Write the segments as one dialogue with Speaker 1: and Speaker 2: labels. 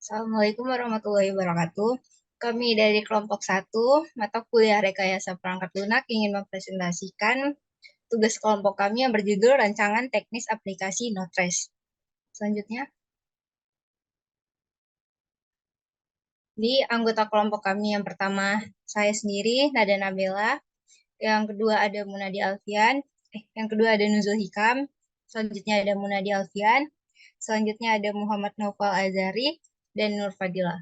Speaker 1: Assalamualaikum warahmatullahi wabarakatuh. Kami dari kelompok 1, mata kuliah Rekayasa Perangkat Lunak ingin mempresentasikan tugas kelompok kami yang berjudul Rancangan Teknis Aplikasi Notres. Selanjutnya, di anggota kelompok kami yang pertama, saya sendiri, Nada Nabela. Yang kedua ada Munadi Alfian. Yang kedua ada Nuzul Hikam. Selanjutnya ada Munadi Alfian. Selanjutnya ada Muhammad Naufal Azari dan Nur Fadila.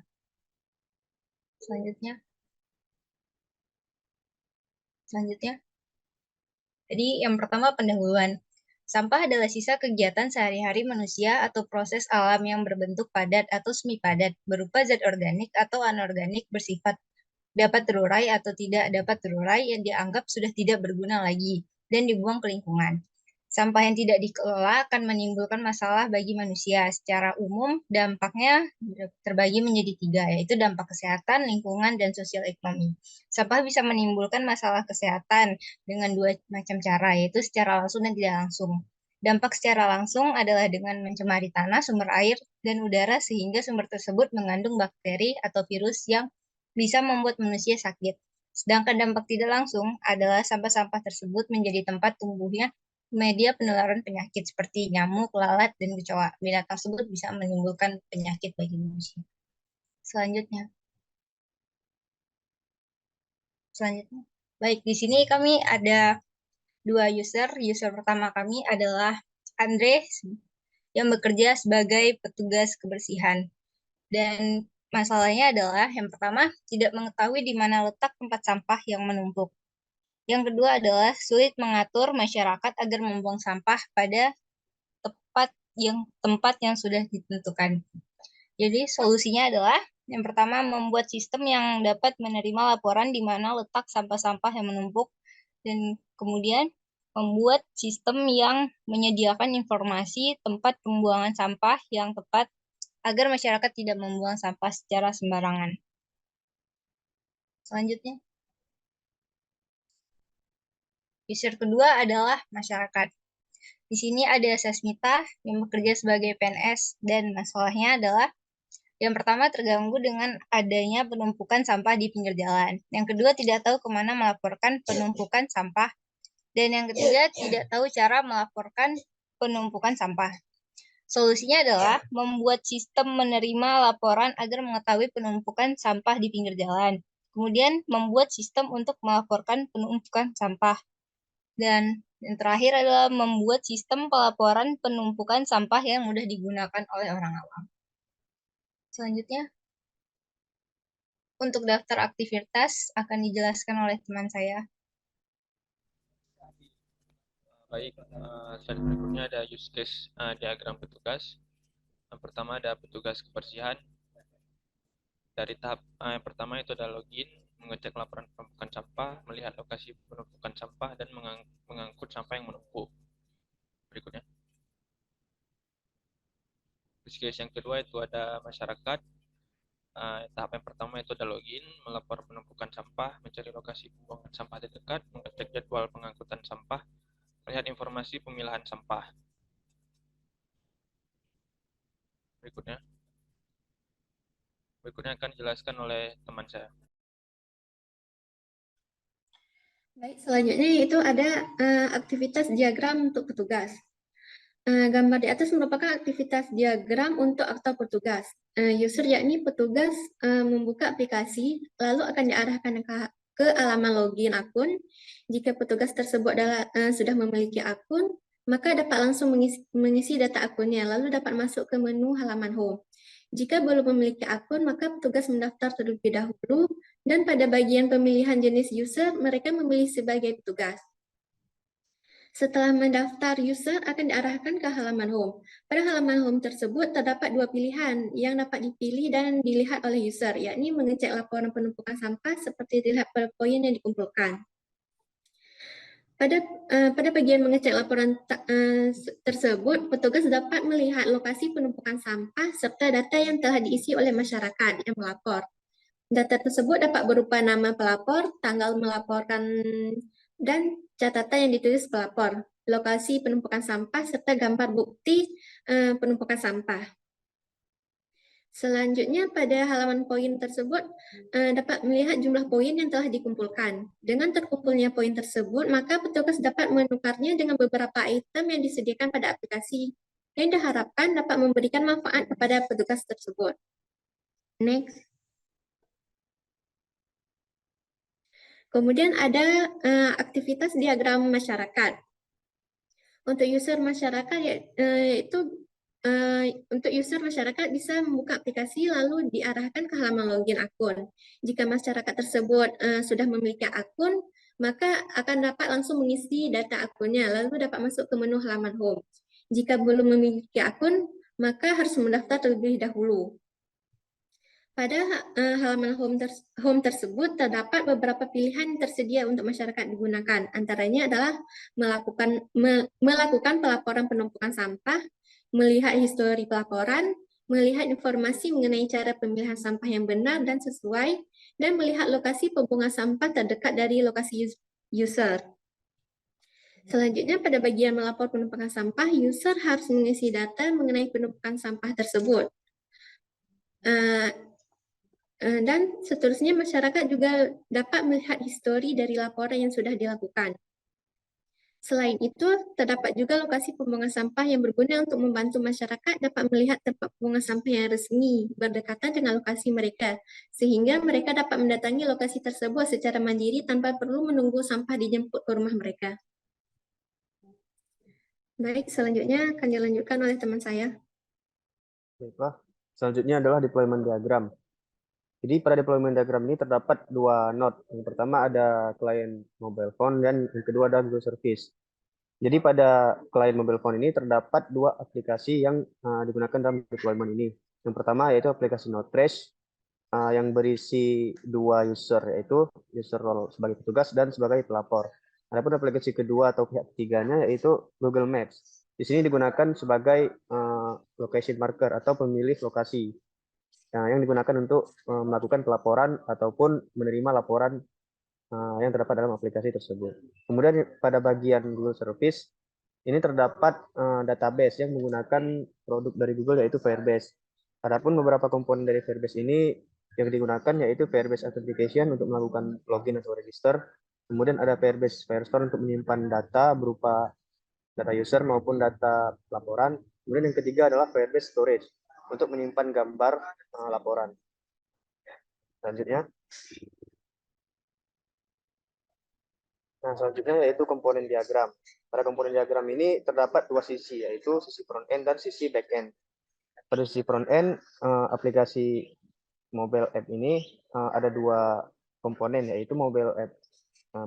Speaker 1: Selanjutnya, selanjutnya. Jadi yang pertama pendahuluan. Sampah adalah sisa kegiatan sehari-hari manusia atau proses alam yang berbentuk padat atau semi padat, berupa zat organik atau anorganik bersifat dapat terurai atau tidak dapat terurai yang dianggap sudah tidak berguna lagi dan dibuang ke lingkungan. Sampah yang tidak dikelola akan menimbulkan masalah bagi manusia. Secara umum, dampaknya terbagi menjadi 3, yaitu dampak kesehatan, lingkungan, dan sosial ekonomi. Sampah bisa menimbulkan masalah kesehatan dengan 2 macam cara, yaitu secara langsung dan tidak langsung. Dampak secara langsung adalah dengan mencemari tanah, sumber air, dan udara sehingga sumber tersebut mengandung bakteri atau virus yang bisa membuat manusia sakit. Sedangkan dampak tidak langsung adalah sampah-sampah tersebut menjadi tempat tumbuhnya media penularan penyakit seperti nyamuk, lalat, dan kecoa. Binatang tersebut bisa menimbulkan penyakit bagi manusia. Selanjutnya, selanjutnya. Baik, di sini kami ada 2 user. User pertama kami adalah Andre yang bekerja sebagai petugas kebersihan. Dan masalahnya adalah yang pertama, tidak mengetahui di mana letak tempat sampah yang menumpuk. Yang kedua adalah sulit mengatur masyarakat agar membuang sampah pada tempat yang sudah ditentukan. Jadi solusinya adalah yang pertama membuat sistem yang dapat menerima laporan di mana letak sampah-sampah yang menumpuk dan kemudian membuat sistem yang menyediakan informasi tempat pembuangan sampah yang tepat agar masyarakat tidak membuang sampah secara sembarangan. Selanjutnya, user kedua adalah masyarakat. Di sini ada Sasmita yang bekerja sebagai PNS dan masalahnya adalah yang pertama terganggu dengan adanya penumpukan sampah di pinggir jalan. Yang kedua tidak tahu kemana melaporkan penumpukan sampah. Dan yang ketiga tidak tahu cara melaporkan penumpukan sampah. Solusinya adalah membuat sistem menerima laporan agar mengetahui penumpukan sampah di pinggir jalan. Kemudian membuat sistem untuk melaporkan penumpukan sampah. Dan yang terakhir adalah membuat sistem pelaporan penumpukan sampah yang mudah digunakan oleh orang awam. Selanjutnya, untuk daftar aktivitas akan dijelaskan oleh teman saya.
Speaker 2: Baik, slide berikutnya ada use case diagram petugas. Yang pertama ada petugas kebersihan. Dari tahap yang pertama itu ada login, mengecek laporan penumpukan sampah, melihat lokasi penumpukan sampah, dan mengangkut sampah yang menumpuk. Berikutnya. Use case yang kedua itu ada masyarakat. Tahap yang pertama itu ada login, melapor penumpukan sampah, mencari lokasi pembuangan sampah terdekat, mengecek jadwal pengangkutan sampah, melihat informasi pemilahan sampah. Berikutnya. Berikutnya akan dijelaskan oleh teman saya.
Speaker 3: Baik, selanjutnya itu ada aktivitas diagram untuk petugas. Gambar di atas merupakan aktivitas diagram untuk aktor petugas. User yakni petugas membuka aplikasi, lalu akan diarahkan ke halaman login akun. Jika petugas tersebut sudah memiliki akun, maka dapat langsung mengisi data akunnya, lalu dapat masuk ke menu halaman home. Jika belum memiliki akun, maka petugas mendaftar terlebih dahulu, dan pada bagian pemilihan jenis user, mereka memilih sebagai petugas. Setelah mendaftar, user akan diarahkan ke halaman home. Pada halaman home tersebut terdapat 2 pilihan yang dapat dipilih dan dilihat oleh user, yakni mengecek laporan penumpukan sampah seperti dilihat pada poin yang dikumpulkan. Pada bagian mengecek laporan tersebut, petugas dapat melihat lokasi penumpukan sampah serta data yang telah diisi oleh masyarakat yang melapor. Data tersebut dapat berupa nama pelapor, tanggal melaporkan, dan catatan yang ditulis pelapor, lokasi penumpukan sampah, serta gambar bukti penumpukan sampah. Selanjutnya pada halaman poin tersebut dapat melihat jumlah poin yang telah dikumpulkan. Dengan terkumpulnya poin tersebut, maka petugas dapat menukarnya dengan beberapa item yang disediakan pada aplikasi yang diharapkan dapat memberikan manfaat kepada petugas tersebut. Next. Kemudian ada aktivitas diagram masyarakat. Untuk user masyarakat untuk user masyarakat bisa membuka aplikasi lalu diarahkan ke halaman login akun. Jika masyarakat tersebut sudah memiliki akun, maka akan dapat langsung mengisi data akunnya lalu dapat masuk ke menu halaman home. Jika belum memiliki akun, maka harus mendaftar terlebih dahulu. Pada halaman home tersebut terdapat beberapa pilihan tersedia untuk masyarakat digunakan. Antaranya adalah melakukan pelaporan penumpukan sampah, melihat histori pelaporan, melihat informasi mengenai cara pemilihan sampah yang benar dan sesuai, dan melihat lokasi pembuangan sampah terdekat dari lokasi user. Selanjutnya, pada bagian melapor penumpukan sampah, user harus mengisi data mengenai penumpukan sampah tersebut. Dan seterusnya masyarakat juga dapat melihat histori dari laporan yang sudah dilakukan. Selain itu, terdapat juga lokasi pembuangan sampah yang berguna untuk membantu masyarakat dapat melihat tempat pembuangan sampah yang resmi berdekatan dengan lokasi mereka, sehingga mereka dapat mendatangi lokasi tersebut secara mandiri tanpa perlu menunggu sampah dijemput ke rumah mereka. Baik, selanjutnya akan dilanjutkan oleh teman saya.
Speaker 4: Baiklah, selanjutnya adalah deployment diagram. Jadi pada deployment diagram ini terdapat dua node. Yang pertama ada client mobile phone dan yang kedua ada Google Service. Jadi pada client mobile phone ini terdapat dua aplikasi yang digunakan dalam deployment ini. Yang pertama yaitu aplikasi Node-RED yang berisi dua user, yaitu user role sebagai petugas dan sebagai pelapor. Adapun aplikasi kedua atau pihak ketiganya yaitu Google Maps. Di sini digunakan sebagai location marker atau pemilih lokasi. Yang digunakan untuk melakukan pelaporan ataupun menerima laporan yang terdapat dalam aplikasi tersebut. Kemudian pada bagian Google Service, ini terdapat database yang menggunakan produk dari Google yaitu Firebase. Adapun beberapa komponen dari Firebase ini yang digunakan yaitu Firebase Authentication untuk melakukan login atau register. Kemudian ada Firebase Firestore untuk menyimpan data berupa data user maupun data laporan. Kemudian yang ketiga adalah Firebase Storage untuk menyimpan gambar laporan. Selanjutnya. Nah, selanjutnya yaitu komponen diagram. Pada komponen diagram ini terdapat dua sisi, yaitu sisi front end dan sisi back end. Pada sisi front end, aplikasi mobile app ini ada dua komponen, yaitu mobile app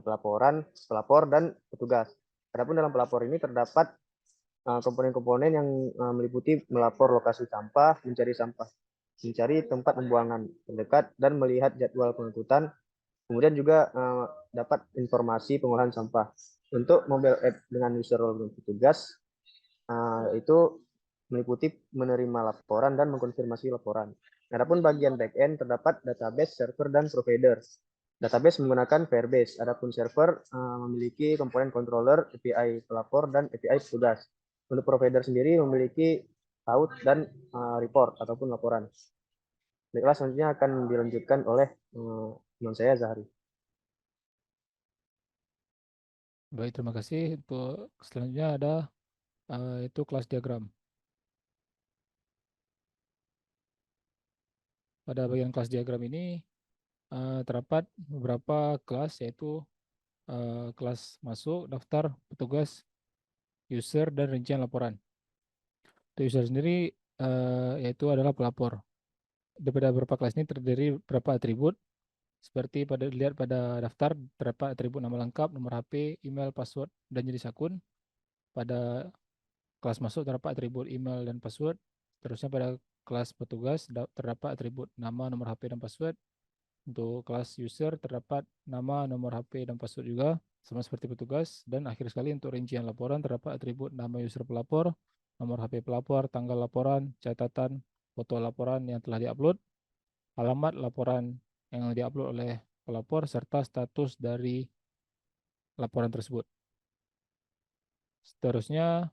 Speaker 4: pelapor dan petugas. Adapun dalam pelapor ini terdapat komponen-komponen yang meliputi melapor lokasi sampah, mencari tempat pembuangan terdekat, dan melihat jadwal pengangkutan. Kemudian juga dapat informasi pengolahan sampah. Untuk mobile app dengan user role dan petugas, itu meliputi menerima laporan dan mengkonfirmasi laporan. Adapun bagian back-end terdapat database, server, dan provider. Database menggunakan Firebase. Adapun server memiliki komponen controller, API pelapor, dan API petugas. Untuk provider sendiri memiliki out dan report ataupun laporan. Baiklah, selanjutnya akan dilanjutkan oleh teman saya Zahri.
Speaker 5: Baik, terima kasih. Untuk selanjutnya ada itu kelas diagram. Pada bagian kelas diagram ini terdapat beberapa kelas, yaitu kelas masuk, daftar, petugas, user, dan rincian laporan. Untuk user sendiri yaitu adalah pelapor. Daripada beberapa kelas ini terdiri beberapa atribut. Seperti dilihat pada daftar, terdapat atribut nama lengkap, nomor HP, email, password, dan jenis akun. Pada kelas masuk terdapat atribut email dan password. Terusnya pada kelas petugas terdapat atribut nama, nomor HP, dan password. Untuk kelas user terdapat nama, nomor HP, dan password juga, sama seperti petugas. Dan akhir sekali untuk rincian laporan terdapat atribut nama user pelapor, nomor HP pelapor, tanggal laporan, catatan, foto laporan yang telah diupload, alamat laporan yang diupload oleh pelapor, serta status dari laporan tersebut. Seterusnya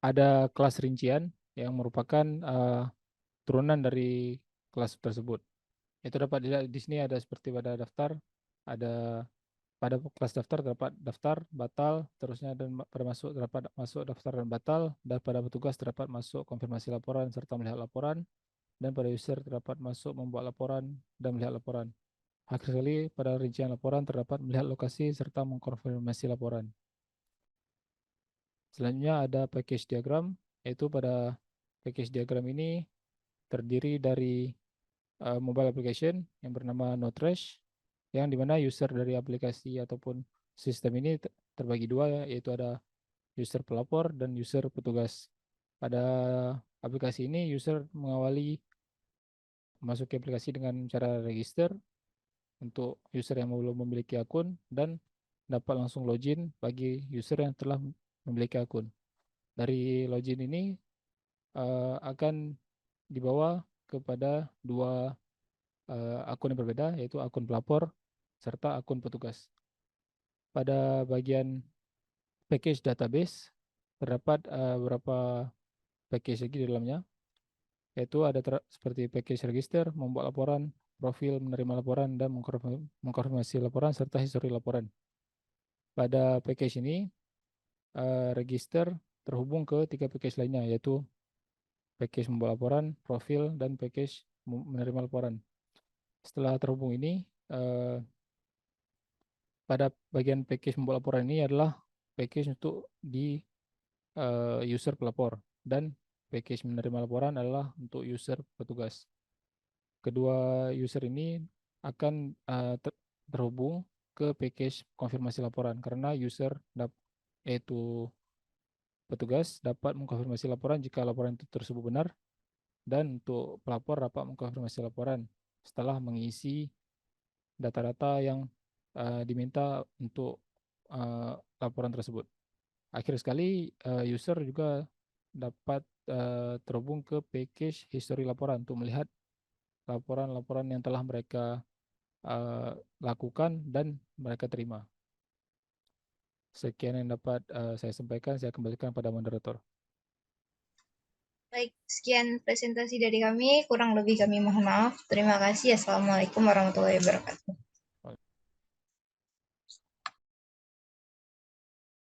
Speaker 5: ada kelas rincian yang merupakan turunan dari kelas tersebut. Itu dapat dilihat di sini ada seperti pada daftar, ada pada kelas daftar terdapat daftar, batal, terusnya dan pada masuk terdapat masuk daftar dan batal, dan pada petugas terdapat masuk konfirmasi laporan serta melihat laporan, dan pada user terdapat masuk membuat laporan dan melihat laporan. Akhir sekali pada rincian laporan terdapat melihat lokasi serta mengkonfirmasi laporan. Selanjutnya ada package diagram, yaitu pada package diagram ini terdiri dari mobile application yang bernama NoTrash, yang dimana user dari aplikasi ataupun sistem ini terbagi dua, yaitu ada user pelapor dan user petugas. Pada aplikasi ini user mengawali masuk ke aplikasi dengan cara register untuk user yang belum memiliki akun, dan dapat langsung login bagi user yang telah memiliki akun. Dari login ini akan dibawa kepada dua akun yang berbeda, yaitu akun pelapor serta akun petugas. Pada bagian package database terdapat beberapa package lagi di dalamnya, yaitu ada seperti package register, membuat laporan, profil, menerima laporan, dan mengkonfirmasi laporan serta histori laporan. Pada package ini register terhubung ke 3 package lainnya, yaitu package membuat laporan, profil, dan package menerima laporan. Setelah terhubung ini, pada bagian package membuat laporan ini adalah package untuk di user pelapor, dan package menerima laporan adalah untuk user petugas. Kedua user ini akan terhubung ke package konfirmasi laporan, karena user yaitu petugas dapat mengkonfirmasi laporan jika laporan itu tersebut benar, dan untuk pelapor dapat mengkonfirmasi laporan setelah mengisi data-data yang diminta untuk laporan tersebut. Akhir sekali user juga dapat terhubung ke package history laporan untuk melihat laporan-laporan yang telah mereka lakukan dan mereka terima. Sekian yang dapat saya sampaikan, saya kembalikan pada moderator.
Speaker 1: Baik, sekian presentasi dari kami. Kurang lebih kami mohon maaf. Terima kasih. Assalamualaikum warahmatullahi wabarakatuh.